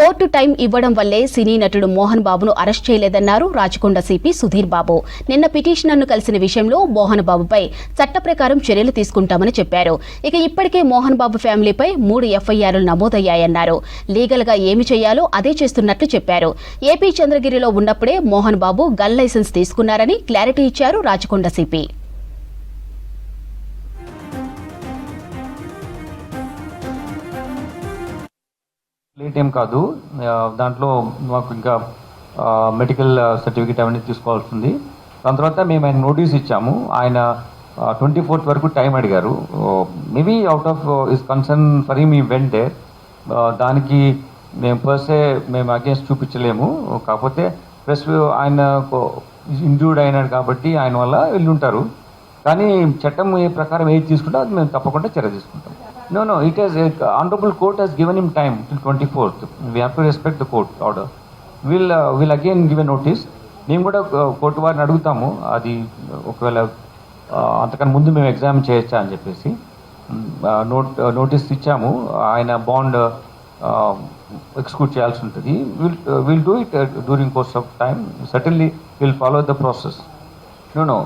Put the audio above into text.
Court time ఇవ్వడం వల్లే సినీ నటుడు మోహన్ బాబును అరెస్ట్ చేయలేదన్నారు రాచకొండ సిపి సుధీర్ బాబు. నిన్న పిటిషనర్ను కలిసిన విషయంలో మోహన్ బాబుపై చట్ట ప్రకారం చర్యలు తీసుకుంటామని చెప్పారు. ఇక ఇప్పటికే మోహన్ బాబు ఫ్యామిలీపై 3 ఎఫ్ఐఆర్లు నమోదయ్యాయన్నారు. లీగల్ గా ఏమి చేయాలో అదే చేస్తున్నట్లు చెప్పారు. ఏపీ చంద్రగిరిలో ఉన్నప్పుడే మోహన్ బాబు గన్ లైసెన్స్ తీసుకున్నారని క్లారిటీ ఇచ్చారు రాచకొండ సిపి. లేట్ ఏం కాదు, దాంట్లో మాకు ఇంకా మెడికల్ సర్టిఫికేట్ అవన్నీ తీసుకోవాల్సింది. దాని తర్వాత మేము ఆయన నోటీస్ ఇచ్చాము. ఆయన 24th వరకు టైం అడిగారు. Maybe out of is concern for him ఈ వెంట్ దేర్. దానికి మేము పర్సే మేము అగేన్స్ట్ చూపించలేము. కాకపోతే ప్లస్ ఆయన ఇంజూర్డ్ అయినాడు కాబట్టి ఆయన వల్ల వెళ్ళుంటారు. కానీ చట్టం ఏ ప్రకారం ఏది తీసుకుంటే అది మేము తప్పకుండా చర్య తీసుకుంటాం. No, it has honorable court has given him time till 24th. We have to respect the court order. We'll again give a notice. మేము కూడా కోర్టు వారిని అడుగుతాము, అది ఒకవేళ అంతకన్నా ముందు మేము ఎగ్జామ్ చేయొచ్చా అని చెప్పేసి నోటీస్ ఇచ్చాము. ఆయన బాండ్ ఎక్స్క్యూట్ చేయాల్సి ఉంటుంది. Will do it during course of time. Certainly will follow the process. No.